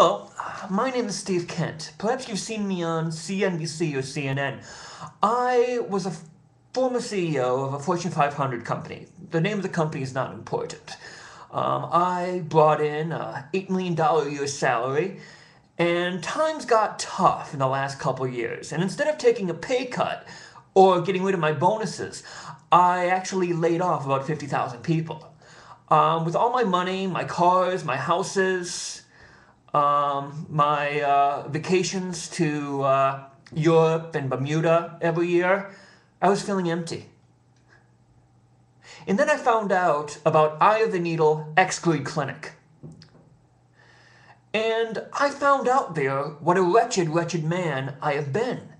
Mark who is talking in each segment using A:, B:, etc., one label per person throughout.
A: Hello, my name is Steve Kent. Perhaps you've seen me on CNBC or CNN. I was a former CEO of a Fortune 500 company. The name of the company is not important. I brought in a $8 million a year salary, and times got tough in the last couple of years. And instead of taking a pay cut or getting rid of my bonuses, I actually laid off about 50,000 people. With all my money, my cars, my houses, my vacations to Europe and Bermuda every year, I was feeling empty. And then I found out about Eye of the Needle Exclude Clinic. And I found out there what a wretched, wretched man I have been.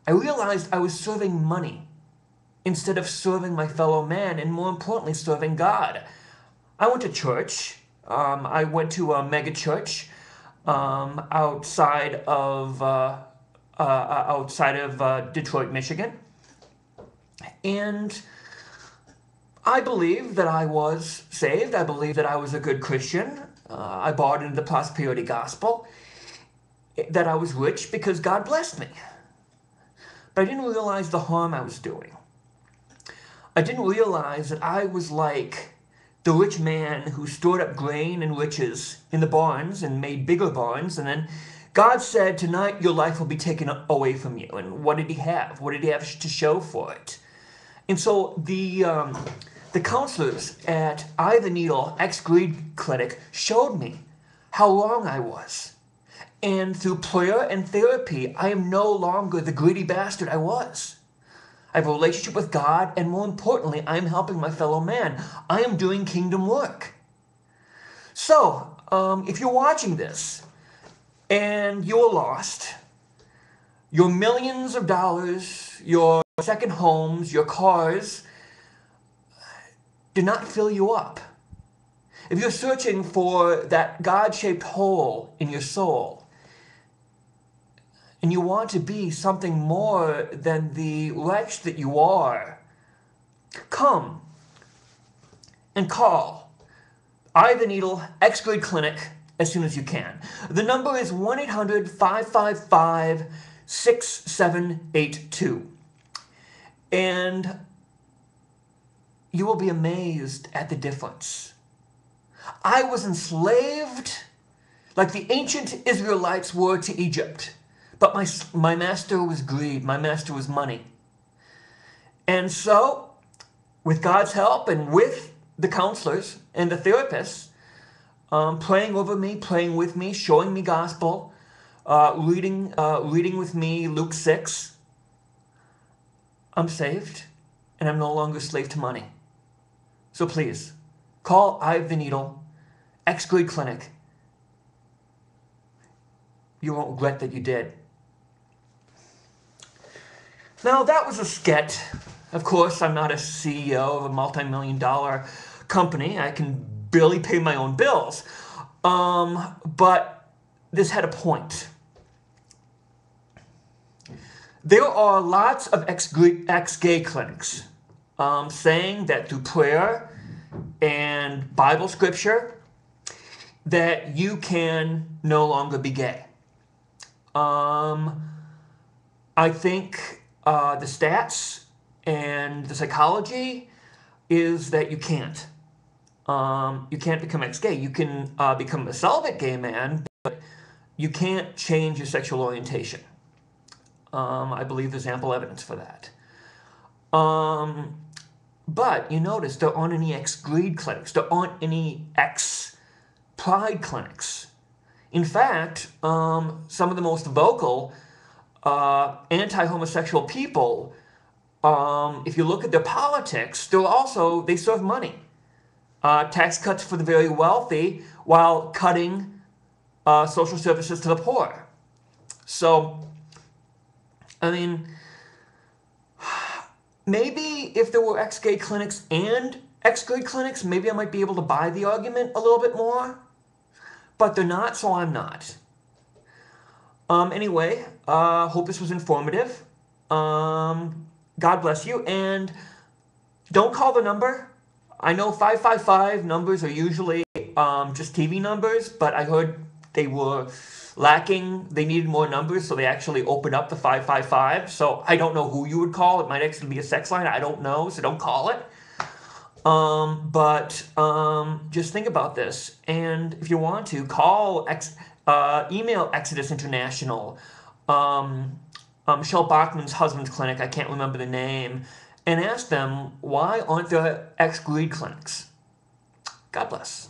A: I realized I was serving money instead of serving my fellow man, and more importantly, serving God. I went to church. I went to a mega church outside of Detroit, Michigan, and I believed that I was saved. I believed that I was a good Christian. I bought into the prosperity gospel, that I was rich because God blessed me. But I didn't realize the harm I was doing. I didn't realize that I was like the rich man who stored up grain and riches in the barns and made bigger barns, and then God said, tonight your life will be taken away from you. And what did he have? What did he have to show for it? And so the counselors at Eye of the Needle Ex-Greed Clinic showed me how wrong I was. And through prayer and therapy, I am no longer the greedy bastard I was. I have a relationship with God, and more importantly, I am helping my fellow man. I am doing kingdom work. So, if you're watching this and you're lost, your millions of dollars, your second homes, your cars do not fill you up. If you're searching for that God-shaped hole in your soul, and you want to be something more than the wretch that you are, come and call Eye of the Needle Ex-Greed Clinic as soon as you can. The number is 1-800-555-6782. And you will be amazed at the difference. I was enslaved like the ancient Israelites were to Egypt. But my master was greed. My master was money. And so, with God's help and with the counselors and the therapists, praying over me, praying with me, showing me gospel, reading with me Luke 6, I'm saved, and I'm no longer a slave to money. So please, call Eye of the Needle, Ex-Greed Clinic. You won't regret that you did. Now, that was a skit. Of course, I'm not a CEO of a multi-million-dollar company. I can barely pay my own bills. But this had a point. There are lots of ex-gay clinics saying that through prayer and Bible scripture that you can no longer be gay. I think the stats and the psychology is that you can't. You can't become ex-gay. You can become a celibate gay man, but you can't change your sexual orientation. I believe there's ample evidence for that. But you notice there aren't any ex-greed clinics. There aren't any ex-pride clinics. In fact, some of the most vocal anti-homosexual people, if you look at their politics, they serve money. Tax cuts for the very wealthy while cutting social services to the poor. So, I mean, maybe if there were ex-gay clinics and ex-gay clinics, maybe I might be able to buy the argument a little bit more. But they're not, so I'm not. Anyway, hope this was informative. God bless you, and don't call the number. I know 555 numbers are usually just TV numbers, but I heard they were lacking. They needed more numbers, so they actually opened up the 555. So I don't know who you would call. It might actually be a sex line. I don't know, so don't call it. But just think about this, and if you want to, email Exodus International, Michelle Bachman's husband's clinic, I can't remember the name, and ask them, why aren't there ex-greed clinics? God bless.